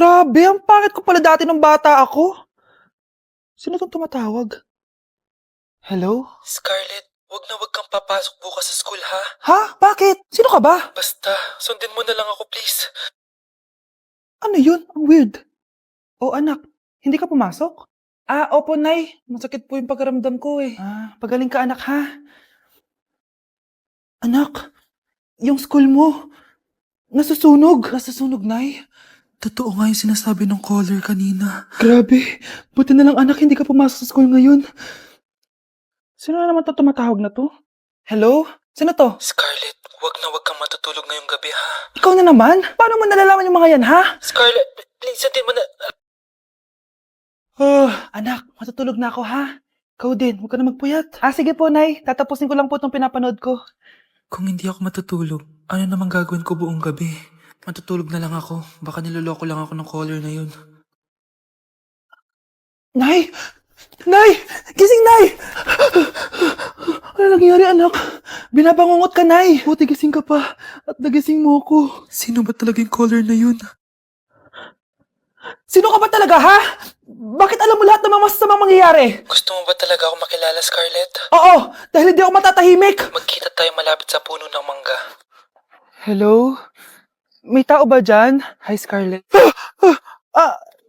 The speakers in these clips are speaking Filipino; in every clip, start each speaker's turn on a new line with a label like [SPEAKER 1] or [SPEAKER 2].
[SPEAKER 1] Grabe, ang pangit ko pala dati nung bata ako. Sino tong tumatawag? Hello?
[SPEAKER 2] Scarlett, wag kang papasok bukas sa school ha.
[SPEAKER 1] Ha? Bakit? Sino ka ba?
[SPEAKER 2] Basta, sundin mo na lang ako please.
[SPEAKER 1] Ano yun? Ang weird. Oh anak, hindi ka pumasok? Opo nay. Masakit po yung pagkaramdam ko eh. Pagaling ka anak ha. Anak, yung school mo, nasusunog. Nasusunog nay?
[SPEAKER 2] Totoo nga yung sinasabi ng caller kanina.
[SPEAKER 1] Grabe, buti na lang anak hindi ka pumasok sa school ngayon. Sino na naman to tumatawag na to? Hello? Sino to?
[SPEAKER 2] Scarlett, wag kang matutulog ngayong gabi ha.
[SPEAKER 1] Ikaw na naman? Paano mo nalalaman yung mga yan ha?
[SPEAKER 2] Scarlett, please sundin mo na.
[SPEAKER 1] Anak, matutulog na ako ha. Ikaw din, huwag ka na magpuyat. Sige po nay, tatapusin ko lang po itong pinapanood ko.
[SPEAKER 2] Kung hindi ako matutulog, ano namang gagawin ko buong gabi? Matutulog na lang ako. Baka niloloko lang ako ng caller na yun.
[SPEAKER 1] Nay! Nay! Gising, Nay! Ano nangyari, anak? Binabangungot ka, Nay! Buti gising ka pa. At nagising mo ako.
[SPEAKER 2] Sino ba talaga yung caller na yun?
[SPEAKER 1] Sino ka ba talaga, ha? Bakit alam mo lahat ng mga masasamang mangyayari?
[SPEAKER 2] Gusto mo ba talaga ako makilala, Scarlett?
[SPEAKER 1] Oo! Dahil hindi ako matatahimik!
[SPEAKER 2] Magkita tayo malapit sa puno ng mangga.
[SPEAKER 1] Hello? May tao ba dyan? Hi, Scarlett.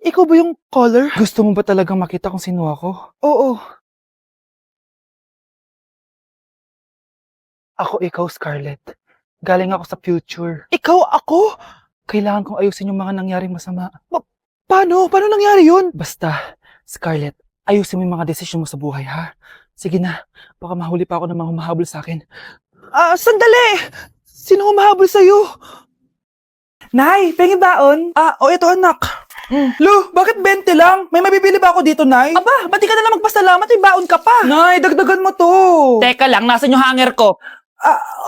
[SPEAKER 1] Ikaw ba yung caller? Gusto mo ba talagang makita kung sino ako? Oo. Ako ikaw, Scarlett. Galing ako sa future. Ikaw ako? Kailangan kong ayusin yung mga nangyaring masama. Paano? Paano nangyari yun? Basta, Scarlett, ayusin mo yung mga desisyon mo sa buhay, ha? Sige na, baka mahuli pa ako ng mga humahabol sa akin. Sandali! Sino humahabol sa'yo? Nay, pengi baon? Ito anak. Lu, bakit 20 lang? May mabibili ba ako dito, Nay? Aba, ba't di ka na lang magpasalamat? May baon ka pa. Nay, dagdagan mo to.
[SPEAKER 3] Teka lang, nasan yung hanger ko?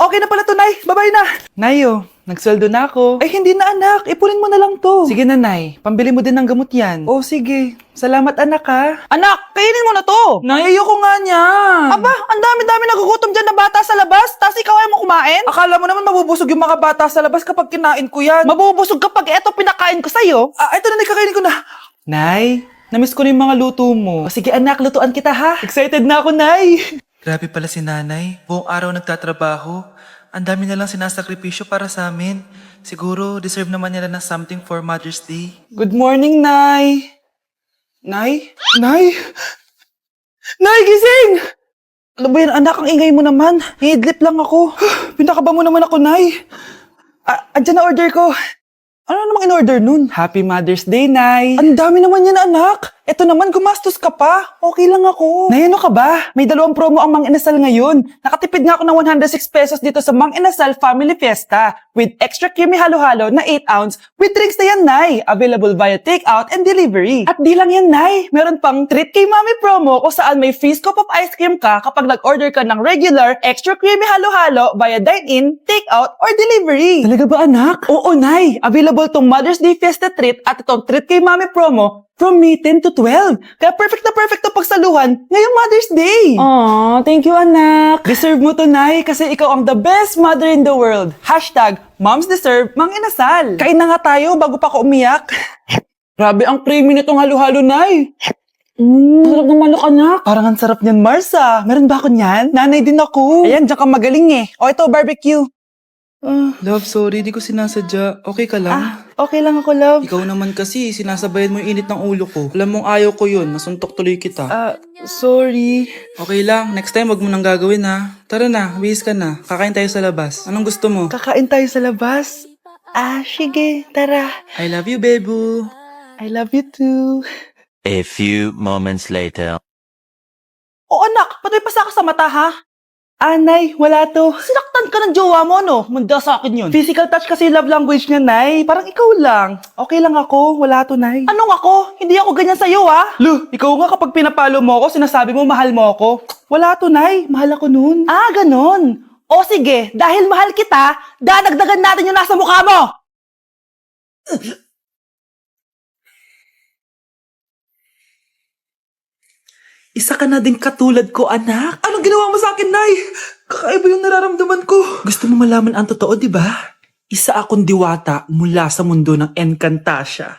[SPEAKER 1] Okay na pala to, Nay. Bye-bye na. Nayo, nagsweldo na ako. Ay, hindi na, anak. Ipunin mo na lang to. Sige na, Nay. Pambili mo din ng gamot yan. Oh, sige. Salamat, anak, ha.
[SPEAKER 3] Anak, kainin mo na to!
[SPEAKER 1] Nay, ayoko nga niyan. Aba, ang dami-dami nagugutom dyan na bata sa labas, tas ikaw ay mo kumain? Akala mo naman mabubusog yung mga bata sa labas kapag kinain ko yan.
[SPEAKER 3] Mabubusog kapag eto pinakain ko sa'yo.
[SPEAKER 1] Ito na, kakainin ko na. Nay, namiss ko na yung mga luto mo. Sige, anak, lutuan kita, ha? Excited na ako, Nay.
[SPEAKER 2] Grabe pala si nanay. Buong araw nagtatrabaho. Ang dami na lang sinasakripisyo para sa amin. Siguro, deserve naman nila ng something for Mother's Day.
[SPEAKER 1] Good morning, Nay. Nay? Nay? Nay, gising! Ano ba yan, anak? Ang ingay mo naman. Hihidlip lang ako. Pinakaba mo naman ako, Nay. Andyan na order ko. Ano namang in-order nun? Happy Mother's Day, Nay. Ang dami naman yan, anak. Eto naman, gumastos ka pa. Okay lang ako. Nay, ano ka ba? May 2 promo ang Mang Inasal ngayon. Nakatipid nga ako ng 106 pesos dito sa Mang Inasal Family Fiesta with extra creamy halo-halo na 8 ounce with drinks na yan, Nay. Available via takeout and delivery. At di lang yan, Nay. Meron pang Treat kay Mami promo kung saan may free scoop of ice cream ka kapag nag-order ka ng regular extra creamy halo-halo via dine-in, takeout, or delivery. Talaga ba, anak? Oo, Nay. Available tong Mother's Day Fiesta Treat at itong Treat kay Mami promo from May 10 to 12. Kaya perfect na perfect to pagsaluhan ngayong Mother's Day. Aw, thank you, anak. Deserve mo to, Nay, kasi ikaw ang the best mother in the world. #Moms deserve Mang Inasal. Kain na nga tayo bago pa ako umiyak. Grabe ang creamy nitong halo-halo, Nay. Sarap ng manok, anak. Parang ang sarap niyan, Marsa. Meron ba ako niyan? Nanay din ako. Ayan, diyan ka magaling eh. O, ito, barbecue.
[SPEAKER 2] Love, sorry, di ko sinasadya. Okay ka lang?
[SPEAKER 1] Okay lang ako, love.
[SPEAKER 2] Ikaw naman kasi, sinasabayan mo yung init ng ulo ko. Alam mong ayaw ko yun, nasuntok tuloy kita.
[SPEAKER 1] Sorry.
[SPEAKER 2] Okay lang, next time wag mo nang gagawin ha. Tara na, bihis ka na. Kakain tayo sa labas. Anong gusto mo?
[SPEAKER 1] Kakain tayo sa labas. Sige, tara.
[SPEAKER 2] I love you, Bebu.
[SPEAKER 1] I love you too.
[SPEAKER 4] A few moments later.
[SPEAKER 1] Anak, patuloy pa sa sa mata, ha? Nay, wala to. Sinaktan ka ng jowa mo, no? Manda sa akin yun. Physical touch kasi love language niya, Nay. Parang ikaw lang. Okay lang ako. Wala to, Nay. Anong ako? Hindi ako ganyan sa'yo, ha? Lu, ikaw nga kapag pinapalo mo ako, sinasabi mo mahal mo ako. Wala to, Nay. Mahal ako nun. Ganon. O sige, dahil mahal kita, dadagdagan natin yung nasa mukha mo!
[SPEAKER 2] Isa ka na din katulad ko, anak.
[SPEAKER 1] Anong ginawa mo sa akin, Nay? Kakaiba yung nararamdaman ko.
[SPEAKER 2] Gusto mo malaman ang totoo, di ba? Isa akong diwata mula sa mundo ng Encantasia.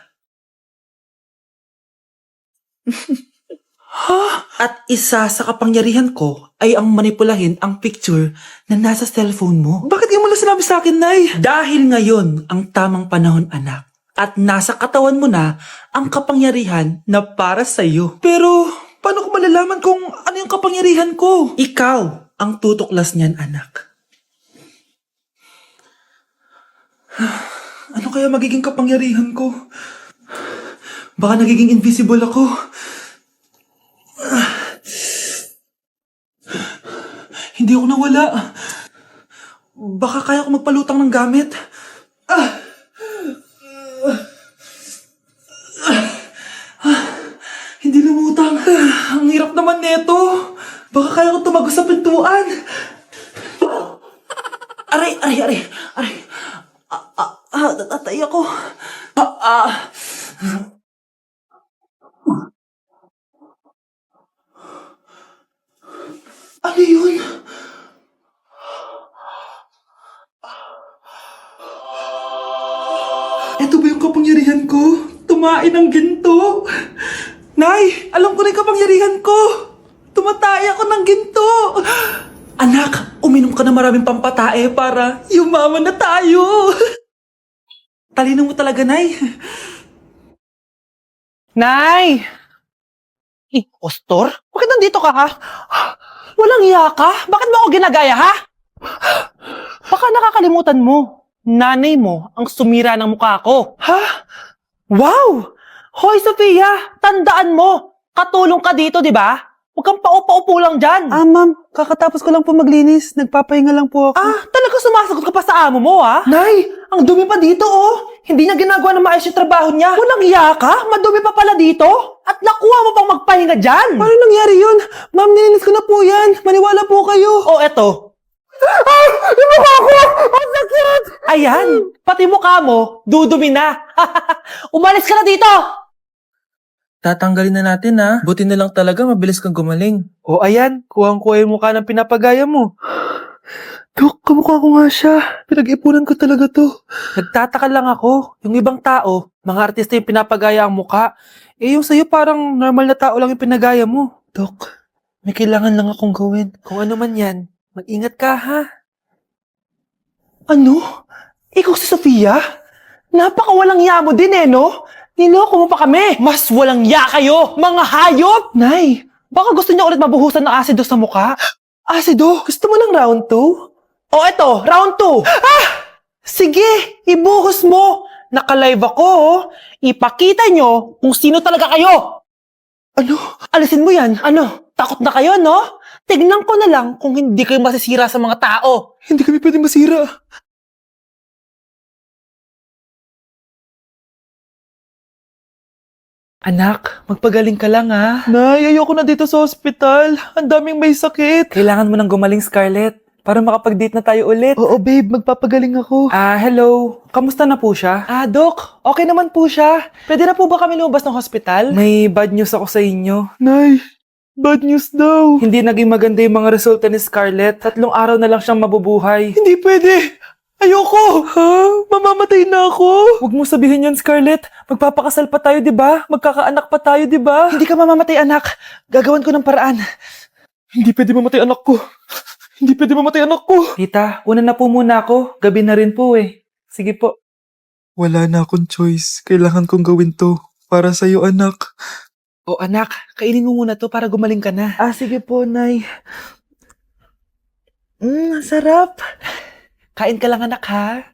[SPEAKER 2] At isa sa kapangyarihan ko ay ang manipulahin ang picture na nasa cellphone mo. Bakit di mo lang sinabi sa akin, Nay? Dahil ngayon ang tamang panahon, anak. At nasa katawan mo na ang kapangyarihan na para sa'yo. Pero, paano ko malalaman kung ano yung kapangyarihan ko? Ikaw ang tutuklas niyan, anak. Ano kaya magiging kapangyarihan ko? Baka nagiging invisible ako. Hindi ako nawala. Baka kaya ko magpalutang ng gamit. Hindi lumutang. Ang hirap naman neto. Baka kaya ko tumagos sa pintuan. Aray. Natatay ako. Ano yun? Ito ba yung kapangyarihan ko? Tumain ng ginto. Nay, alam ko na yung kapangyarihan ko. Tumatay ako ng ginto. Anak, uminom ka na maraming pampatae para yumaman na tayo. Talino mo talaga, Nay.
[SPEAKER 3] Nay! Ostor? Bakit nandito ka, ha? Walang iya ka? Bakit mo ako ginagaya, ha? Baka nakakalimutan mo. Nanay mo ang sumira ng mukha ko. Ha? Wow! Hoy, Sofia! Tandaan mo! Katulong ka dito, di ba? Huwag kang paupa-upo lang dyan.
[SPEAKER 1] Ma'am, kakatapos ko lang po maglinis. Nagpapahinga lang po ako.
[SPEAKER 3] Talaga sumasagot ka pa sa amo mo, ha?
[SPEAKER 1] Nay, ang dumi pa dito, oh. Hindi niya ginagawa na maayos yung trabaho niya.
[SPEAKER 3] Walang iya ka? Madumi pa pala dito? At nakuha mo pang magpahinga dyan?
[SPEAKER 1] Paano nangyari yun? Ma'am, nilinis ko na po yan. Maniwala po kayo.
[SPEAKER 3] O, eto. Yung mukha ko! Ang sakit! Ayan, pati mukha mo, dudumi na. Umalis ka na dito!
[SPEAKER 2] Tatanggalin na natin, ha? Buti na lang talaga mabilis kang gumaling.
[SPEAKER 1] O ayan, kuhang-kuha yung mukha ng pinapagaya mo. Dok, kamukha ko nga siya. Pinag-ipunan ko talaga to.
[SPEAKER 3] Nagtataka lang ako, yung ibang tao, mga artista yung pinapagaya ang mukha.
[SPEAKER 1] Eh yung sa'yo parang normal na tao lang yung pinagaya mo. Dok, may kailangan lang akong gawin.
[SPEAKER 3] Kung ano man yan, mag-ingat ka, ha?
[SPEAKER 1] Ano? Ikaw si Sofia?
[SPEAKER 3] Napakawalang ya mo din, no? Niloko mo pa kami! Mas walang ya kayo, mga hayop!
[SPEAKER 1] Nay,
[SPEAKER 3] Baka gusto niya ulit mabuhusan ng asido sa mukha?
[SPEAKER 1] asido, gusto mo ng round 2?
[SPEAKER 3] O eto, round 2. Sige, ibuhos mo. Naka-live ako, oh. Ipakita nyo kung sino talaga kayo.
[SPEAKER 1] Ano?
[SPEAKER 3] Alisin mo yan. Ano, takot na kayo, no? Tignan ko na lang kung hindi kayo masisira sa mga tao.
[SPEAKER 1] Hindi kami pwede masira.
[SPEAKER 3] Anak, magpagaling ka lang, ha?
[SPEAKER 1] Nay, ayoko na dito sa ospital. Ang daming may sakit.
[SPEAKER 2] Kailangan mo nang gumaling, Scarlett, para makapag-date na tayo ulit.
[SPEAKER 1] Oo, babe, magpapagaling ako.
[SPEAKER 2] Hello. Kamusta na po siya?
[SPEAKER 3] Dok, okay naman po siya. Pwede na po ba kami lumabas ng hospital?
[SPEAKER 2] May bad news ako sa inyo.
[SPEAKER 1] Nay, bad news daw.
[SPEAKER 2] Hindi naging maganda yung mga resulta ni Scarlett. 3 araw na lang siyang mabubuhay.
[SPEAKER 1] Hindi pwede. Ayoko. Ha? Mamamatay na ako.
[SPEAKER 2] Huwag mo sabihin yun, Scarlett. Magpapakasal pa tayo, di ba? Magkakaanak pa tayo, di ba?
[SPEAKER 1] Hindi ka mamamatay, anak. Gagawan ko ng paraan. Hindi pwede mamatay anak ko. Hindi pwede mamatay anak ko.
[SPEAKER 2] Tita, una na po muna ako. Gabi na rin po eh. Sige po.
[SPEAKER 1] Wala na akong choice. Kailangan kong gawin to. Para sa'yo, anak.
[SPEAKER 3] O anak, kainin mo muna to para gumaling ka na.
[SPEAKER 1] Sige po, Nay. Sarap.
[SPEAKER 3] Kain ka lang, anak, ha?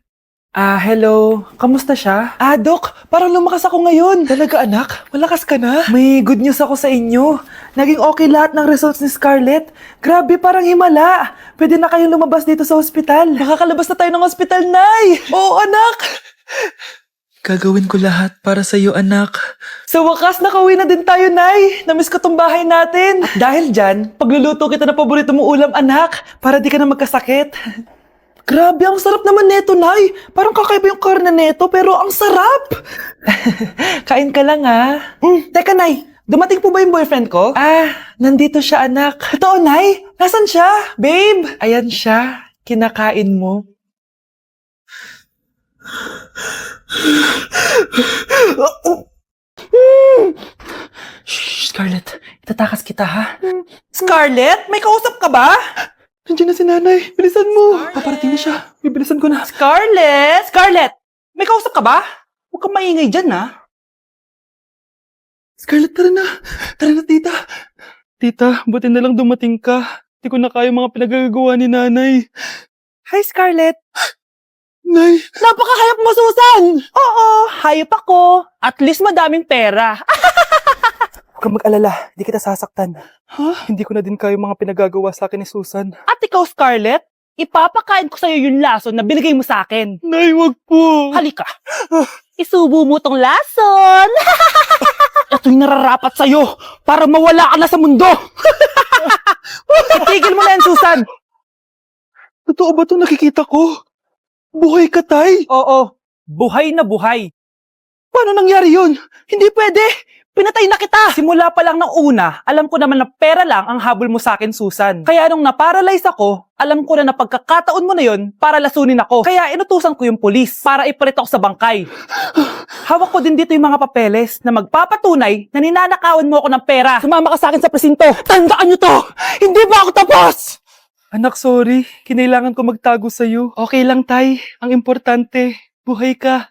[SPEAKER 2] Hello. Kamusta siya?
[SPEAKER 3] Dok, parang lumakas ako ngayon.
[SPEAKER 1] Talaga, anak? Malakas ka na?
[SPEAKER 2] May good news ako sa inyo. Naging okay lahat ng results ni Scarlett. Grabe, parang himala. Pwede na kayong lumabas dito sa ospital.
[SPEAKER 1] Makakalabas na tayo ng ospital, Nay. Oo, anak.
[SPEAKER 2] Gagawin ko lahat para sa'yo, anak.
[SPEAKER 1] Sa wakas, nakauwi na din tayo, Nay. Namiss ko tong bahay natin.
[SPEAKER 3] At dahil dyan, pagluluto kita ng paborito mong ulam, anak, para di ka na magkasakit.
[SPEAKER 1] Grabe, ang sarap naman neto, Nay. Parang kakaiba yung karne neto, pero ang sarap.
[SPEAKER 3] Kain ka lang, ha?
[SPEAKER 1] Teka, Nay. Dumating po ba yung boyfriend ko?
[SPEAKER 3] Nandito siya, anak.
[SPEAKER 1] Totoo, Nay. Nasaan siya? Babe.
[SPEAKER 3] Ayan siya. Kinakain mo. Shh, Scarlett, itatakas kita ha?
[SPEAKER 1] Scarlett, may kausap ka ba? Nandiyan na si nanay. Bilisan mo. Paparating na siya. Bibilisan ko na.
[SPEAKER 3] Scarlett! Scarlett! May kausap ka ba? Huwag kang maingay dyan ha?
[SPEAKER 1] Scarlett, tara na. Tara na, tita. Tita, buti na lang dumating ka. Hindi ko na kaya mga pinagagawa ni nanay.
[SPEAKER 3] Hi, Scarlett!
[SPEAKER 1] Nay,
[SPEAKER 3] Napakahayap mo, Susan! Oo, hayop ako. At least madaming pera.
[SPEAKER 1] huwag kang mag-alala. Hindi kita sasaktan. Ha? Hindi ko na din kaya mga pinagagawa sa akin ni Susan.
[SPEAKER 3] At ikaw, Scarlett, ipapakain ko sa'yo yung lason na binigay mo sa akin.
[SPEAKER 1] Nay, wag po.
[SPEAKER 3] Halika. Isubo mo tong lason. Ito'y nararapat sa'yo para mawala ka na sa mundo. Itigil mo na yan, Susan.
[SPEAKER 1] Totoo ba itong nakikita ko? Buhay ka, tay?
[SPEAKER 3] Oo, buhay na buhay.
[SPEAKER 1] Paano nangyari yun?
[SPEAKER 3] Hindi pwede. Pinatay na kita. Simula pa lang ng una, alam ko naman na pera lang ang habol mo sa akin, Susan. Kaya nung naparalyze ako, alam ko na na pagkakataon mo na yun para lasunin ako. Kaya inutusan ko yung polis para ipalit ako sa bangkay. Hawak ko din dito yung mga papeles na magpapatunay na ninanakawan mo ako ng pera. Sumama ka sa akin sa presinto. Tandaan nyo to! Hindi ba ako tapos?
[SPEAKER 1] Anak, sorry. Kinailangan ko magtago sa'yo. Okay lang, tay. Ang importante, buhay ka.